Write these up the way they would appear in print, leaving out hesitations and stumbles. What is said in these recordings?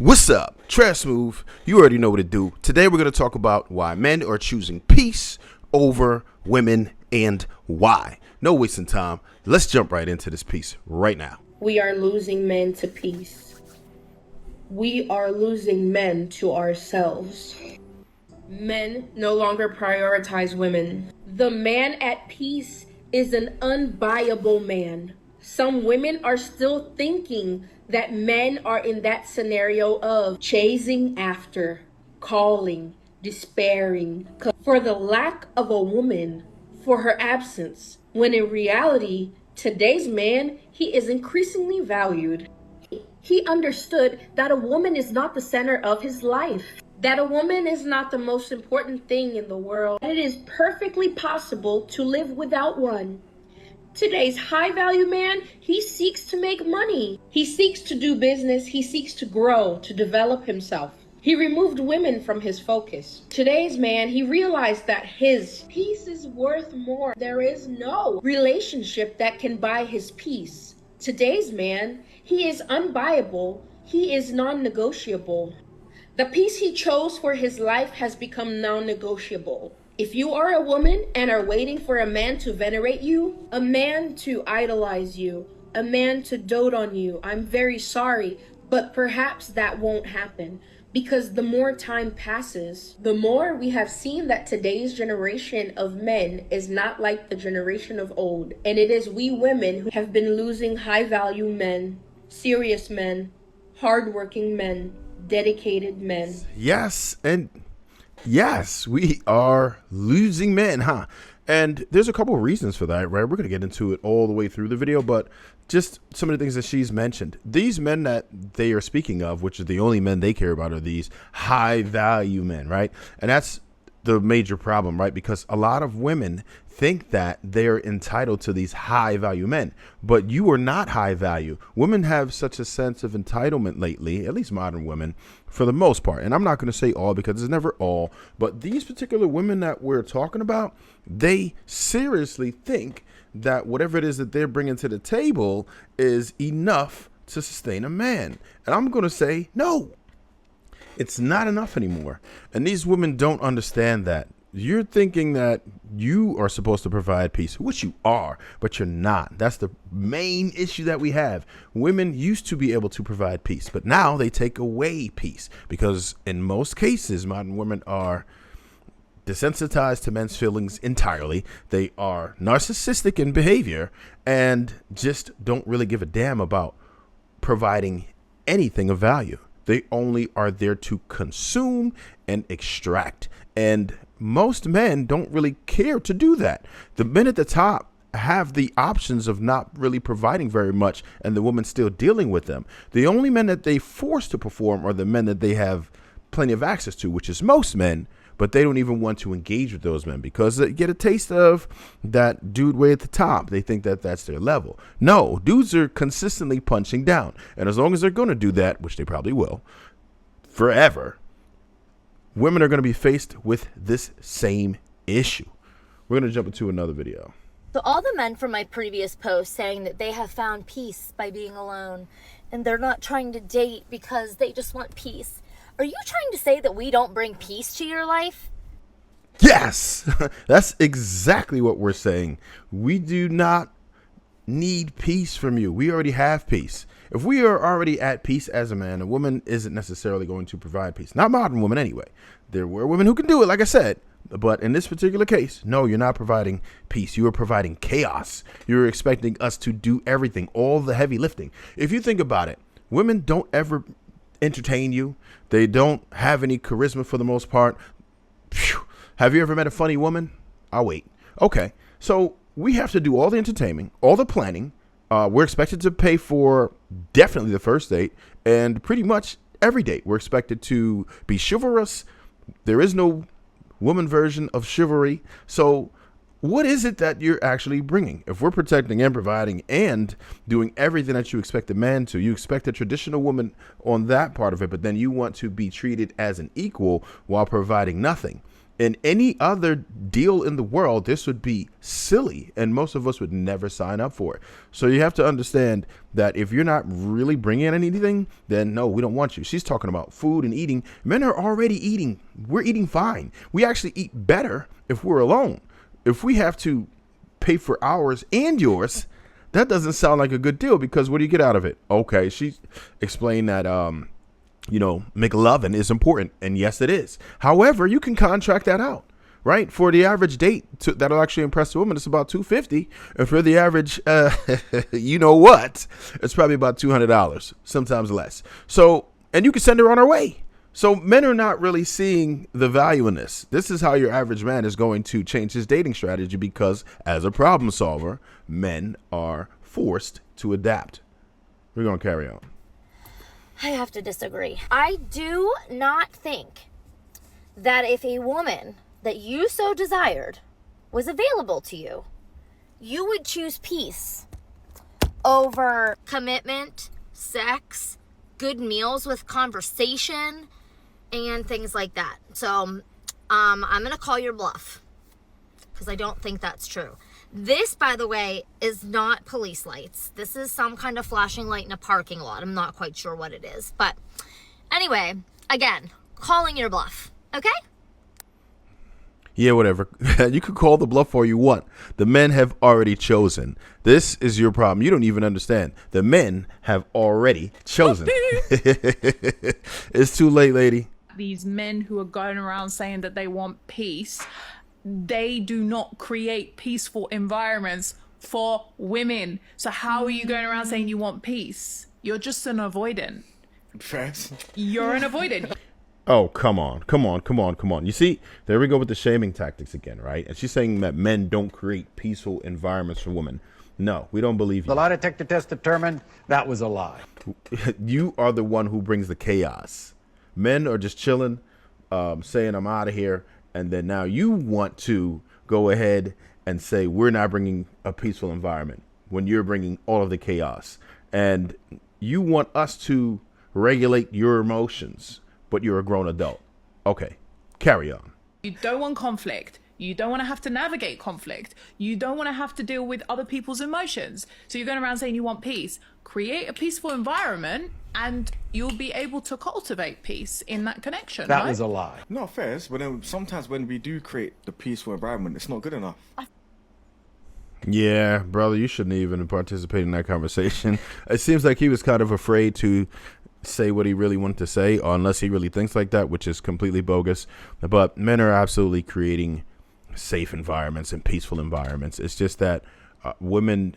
What's up? Smoove. You already know what to do. Today we're going to talk about why men are choosing peace over women and why. No wasting time. Let's jump right into this piece right now. We are losing men to peace. We are losing men to ourselves. Men no longer prioritize women. The man at peace is an unbuyable man. Some women are still thinking that men are in that scenario of chasing after, calling, despairing for the lack of a woman, for her absence, when in reality, today's man, he is increasingly valued. He understood that a woman is not the center of his life, that a woman is not the most important thing in the world, and it is perfectly possible to live without one. Today's high value man, he seeks to make money. He seeks to do business. He seeks to grow, to develop himself. He removed women from his focus. Today's man, he realized that his peace is worth more. There is no relationship that can buy his peace. Today's man, he is unbuyable. He is non-negotiable. The peace he chose for his life has become non-negotiable. If you are a woman and are waiting for a man to venerate you, a man to idolize you, a man to dote on you, I'm very sorry, but perhaps that won't happen. Because the more time passes, the more we have seen that today's generation of men is not like the generation of old. And it is we women who have been losing high value men, serious men, hardworking men, dedicated men. Yes, we are losing men, huh? And there's a couple of reasons for that, right? We're going to get into it all the way through the video, but just some of the things that she's mentioned. These men that they are speaking of, which are the only men they care about, are these high value men, right? And that's the major problem, right? Because a lot of women think that they're entitled to these high value men, but you are not high value. Women have such a sense of entitlement lately, at least modern women, for the most part. And I'm not going to say all because it's never all, but these particular women that we're talking about, they seriously think that whatever it is that they're bringing to the table is enough to sustain a man. And I'm going to say, no, it's not enough anymore. And these women don't understand that. You're thinking that you are supposed to provide peace, which you are, but you're not. That's the main issue that we have. Women used to be able to provide peace, but now they take away peace because in most cases, modern women are desensitized to men's feelings entirely. They are narcissistic in behavior and just don't really give a damn about providing anything of value. They only are there to consume and extract. And most men don't really care to do that. The men at the top have the options of not really providing very much and the woman still dealing with them. The only men that they force to perform are the men that they have plenty of access to, which is most men, but they don't even want to engage with those men because they get a taste of that dude way at the top. They think that that's their level. No, dudes are consistently punching down. And as long as they're going to do that, which they probably will forever, women are going to be faced with this same issue. We're going to jump into another video. So all the men from my previous post saying that they have found peace by being alone and they're not trying to date because they just want peace. Are you trying to say that we don't bring peace to your life? Yes, that's exactly what we're saying. We do not need peace from you. We already have peace. If we are already at peace as a man, a woman isn't necessarily going to provide peace. Not modern women anyway. There were women who can do it, like I said. But in this particular case, no, you're not providing peace. You are providing chaos. You're expecting us to do everything, all the heavy lifting. If you think about it, women don't ever entertain you. They don't have any charisma for the most part. Phew. Have you ever met a funny woman? I'll wait. Okay. So we have to do all the entertaining, all the planning. We're expected to pay for definitely the first date and pretty much every date. We're expected to be chivalrous. There is no woman version of chivalry. So what is it that you're actually bringing? If we're protecting and providing and doing everything that you expect a man to, you expect a traditional woman on that part of it, but then you want to be treated as an equal while providing nothing. In any other deal in the world, this would be silly, and most of us would never sign up for it. So you have to understand that if you're not really bringing in anything, then no, we don't want you. She's talking about food and eating. Men are already eating. We're eating fine. We actually eat better if we're alone. If we have to pay for ours and yours, that doesn't sound like a good deal, because what do you get out of it? Okay, she explained that McLovin is important, and yes, it is. However, you can contract that out, right? For the average date that'll actually impress a woman, it's about $250, and for the average, it's probably about $200, sometimes less. So, and you can send her on her way. So men are not really seeing the value in this. This is how your average man is going to change his dating strategy, because as a problem solver, men are forced to adapt. We're going to carry on. I have to disagree. I do not think that if a woman that you so desired was available to you, you would choose peace over commitment, sex, good meals with conversation, and things like that. So I'm going to call your bluff, because I don't think that's true. This, by the way, is not police lights. This is some kind of flashing light in a parking lot. I'm not quite sure what it is. But anyway, again, calling your bluff. Okay? Yeah, whatever. You could call the bluff all you want. The men have already chosen. This is your problem. You don't even understand. The men have already chosen. It's too late, lady. These men who are going around saying that they want peace, they do not create peaceful environments for women. So how are you going around saying you want peace? You're just an avoidant. First. You're an avoidant. Oh, come on. You see, there we go with the shaming tactics again, right? And she's saying that men don't create peaceful environments for women. No, we don't believe you. The lie detector test determined that was a lie. You are the one who brings the chaos. Men are just chilling, saying I'm out of here. And then now you want to go ahead and say we're not bringing a peaceful environment when you're bringing all of the chaos. And you want us to regulate your emotions, but you're a grown adult. Okay, carry on. You don't want conflict. You don't want to have to navigate conflict. You don't want to have to deal with other people's emotions. So you're going around saying you want peace. Create a peaceful environment and you'll be able to cultivate peace in that connection. That right? was a lie. No, fair, but then sometimes when we do create the peaceful environment, it's not good enough. Yeah, brother, you shouldn't even participate in that conversation. It seems like he was kind of afraid to say what he really wanted to say, unless he really thinks like that, which is completely bogus. But men are absolutely creating safe environments and peaceful environments. It's just that women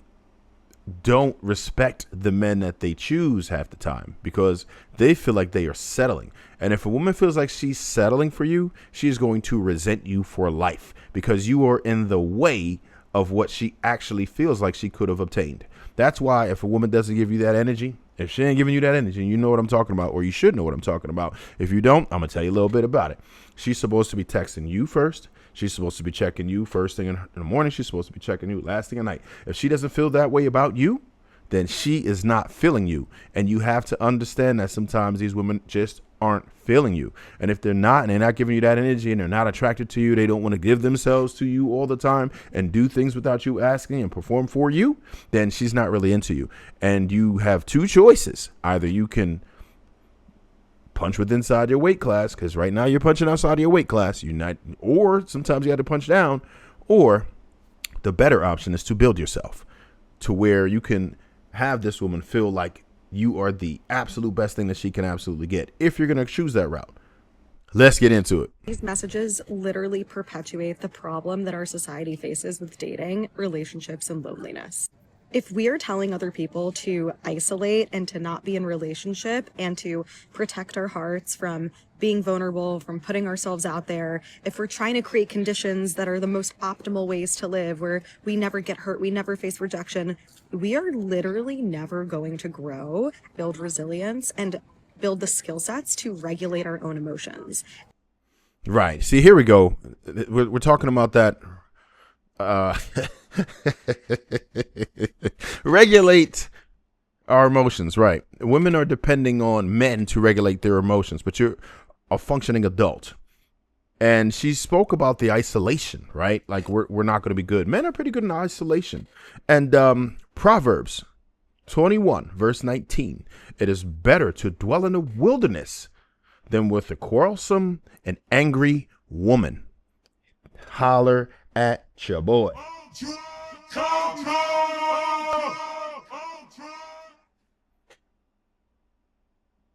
don't respect the men that they choose half the time, because they feel like they are settling. And if a woman feels like she's settling for you, she's going to resent you for life, because you are in the way of what she actually feels like she could have obtained. That's why if a woman doesn't give you that energy, if she ain't giving you that energy, you know what I'm talking about, or you should know what I'm talking about. If you don't, I'm going to tell you a little bit about it. She's supposed to be texting you first. She's supposed to be checking you first thing in the morning. She's supposed to be checking you last thing at night. If she doesn't feel that way about you, then she is not feeling you. And you have to understand that sometimes these women just aren't feeling you. And if they're not, and they're not giving you that energy, and they're not attracted to you, they don't want to give themselves to you all the time and do things without you asking and perform for you, then she's not really into you. And you have two choices. Either you can punch with inside your weight class, because right now you're punching outside your weight class, or sometimes you have to punch down, or the better option is to build yourself to where you can have this woman feel like you are the absolute best thing that she can absolutely get, if you're going to choose that route. Let's get into it. These messages literally perpetuate the problem that our society faces with dating, relationships, and loneliness. If we are telling other people to isolate and to not be in relationship and to protect our hearts from being vulnerable, from putting ourselves out there, if we're trying to create conditions that are the most optimal ways to live, where we never get hurt, we never face rejection, we are literally never going to grow, build resilience, and build the skill sets to regulate our own emotions. Right. See, here we go. We're talking about that. Regulate our emotions, right? Women are depending on men to regulate their emotions, but you're a functioning adult. And she spoke about the isolation, right? Like we're not going to be good. Men are pretty good in isolation. And Proverbs 21, verse 19, it is better to dwell in the wilderness than with a quarrelsome and angry woman. Holler at your boy.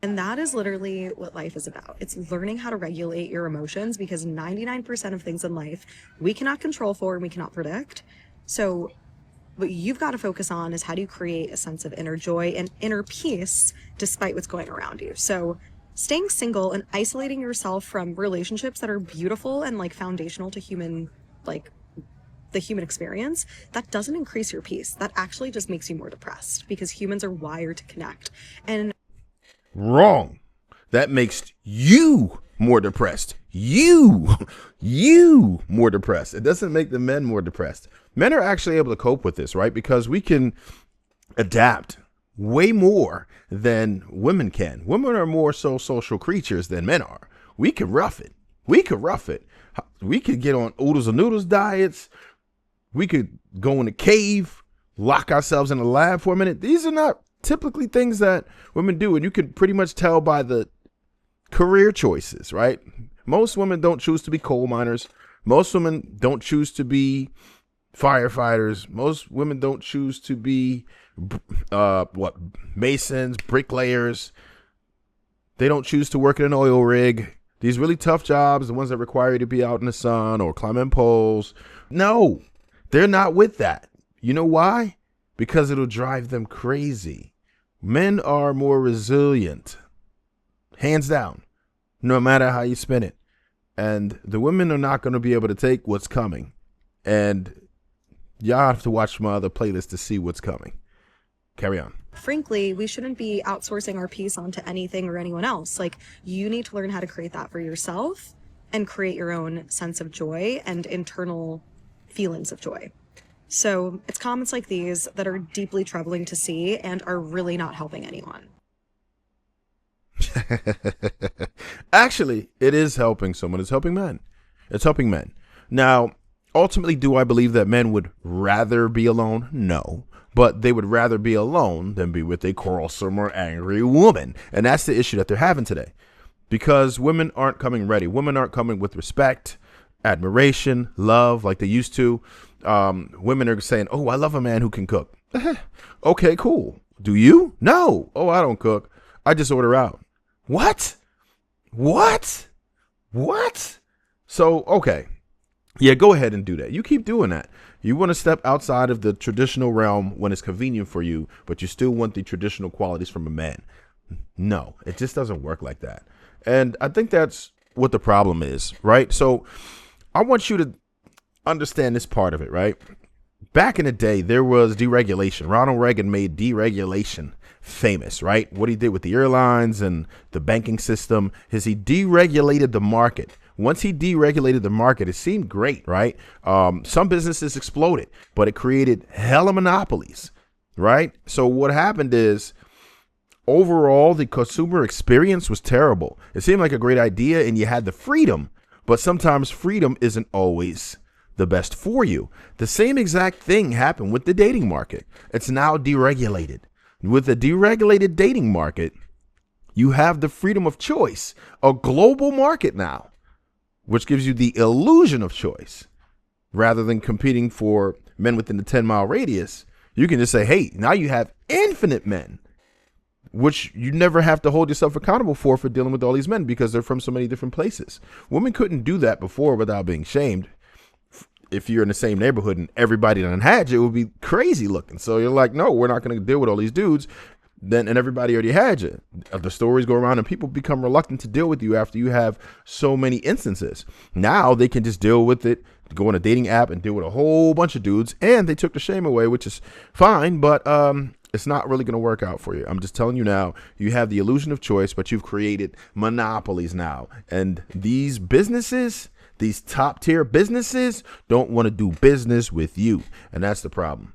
And that is literally what life is about. It's learning how to regulate your emotions, because 99% of things in life we cannot control for and we cannot predict. So what you've got to focus on is how do you create a sense of inner joy and inner peace despite what's going around you. So staying single and isolating yourself from relationships that are beautiful and like foundational to human, like the human experience, that doesn't increase your peace. That actually just makes you more depressed, because humans are wired to connect. And Wrong. That makes you more depressed. You more depressed. It doesn't make the men more depressed. Men are actually able to cope with this, right? Because we can adapt way more than women can. Women are more so social creatures than men are. We can rough it. We could get on oodles and noodles diets. We could go in a cave, lock ourselves in a lab for a minute. These are not typically things that women do, and you can pretty much tell by the career choices, right? Most women don't choose to be coal miners. Most women don't choose to be firefighters. Most women don't choose to be masons, bricklayers. They don't choose to work in an oil rig. These really tough jobs, the ones that require you to be out in the sun or climbing poles. No, they're not with that. You know why? Because it'll drive them crazy. Men are more resilient, hands down, no matter how you spin it. And the women are not going to be able to take what's coming. And y'all have to watch my other playlist to see what's coming. Carry on. frankly, we shouldn't be outsourcing our peace onto anything or anyone else. Like, you need to learn how to create that for yourself and create your own sense of joy and internal feelings of joy. So it's comments like these that are deeply troubling to see and are really not helping anyone. Actually, it is helping someone. It's helping men. It's helping men. Now, ultimately, do I believe that men would rather be alone? No. But they would rather be alone than be with a quarrelsome or angry woman. And that's the issue that they're having today. Because women aren't coming ready. Women aren't coming with respect, admiration, love like they used to. Women are saying, oh, I love a man who can cook. Okay, cool. Do you? No. Oh, I don't cook. I just order out. What? So, okay. Yeah, go ahead and do that. You keep doing that. You want to step outside of the traditional realm when it's convenient for you, but you still want the traditional qualities from a man. No, it just doesn't work like that. And I think that's what the problem is, right? So I want you to understand this part of it, right? Back in the day, there was deregulation. Ronald Reagan made deregulation famous, right? What he did with the airlines and the banking system is he deregulated the market. Once he deregulated the market, it seemed great, right? Some businesses exploded, but it created hella monopolies, right? So what happened is overall, the consumer experience was terrible. It seemed like a great idea and you had the freedom, but sometimes freedom isn't always the best for you. The same exact thing happened with the dating market. It's now deregulated. With the deregulated dating market, you have the freedom of choice, a global market now, which gives you the illusion of choice. Rather than competing for men within the 10-mile radius, you can just say, hey, now you have infinite men, which you never have to hold yourself accountable for dealing with all these men because they're from so many different places. Women couldn't do that before without being shamed. If you're in the same neighborhood and everybody done had you, it would be crazy looking. So you're like, no, we're not going to deal with all these dudes. And everybody already had you. The stories go around and people become reluctant to deal with you after you have so many instances. Now they can just deal with it, go on a dating app and deal with a whole bunch of dudes. And they took the shame away, which is fine. But it's not really going to work out for you. I'm just telling you now, you have the illusion of choice, but you've created monopolies now. And these businesses, these top tier businesses don't want to do business with you. And that's the problem.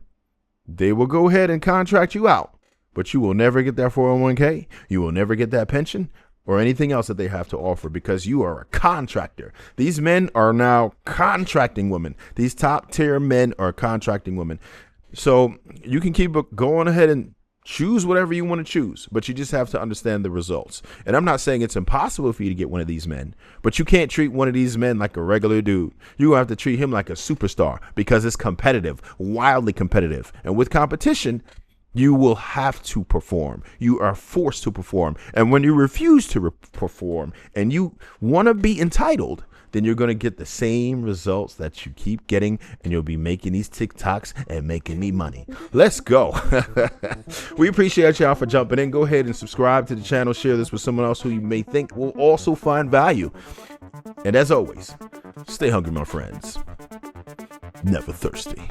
They will go ahead and contract you out, but you will never get that 401k. You will never get that pension. or anything else that they have to offer, because you are a contractor. These men are now contracting women. These top tier men are contracting women. So you can keep going ahead and choose whatever you want to choose, but you just have to understand the results. And I'm not saying it's impossible for you to get one of these men, but you can't treat one of these men like a regular dude. You have to treat him like a superstar, because it's competitive, wildly competitive. And with competition, you will have to perform. You are forced to perform. And when you refuse to perform and you want to be entitled, then you're going to get the same results that you keep getting, and you'll be making these TikToks and making me money. Let's go. We appreciate y'all for jumping in. Go ahead and subscribe to the channel. Share this with someone else who you may think will also find value. And as always, stay hungry, my friends. Never thirsty.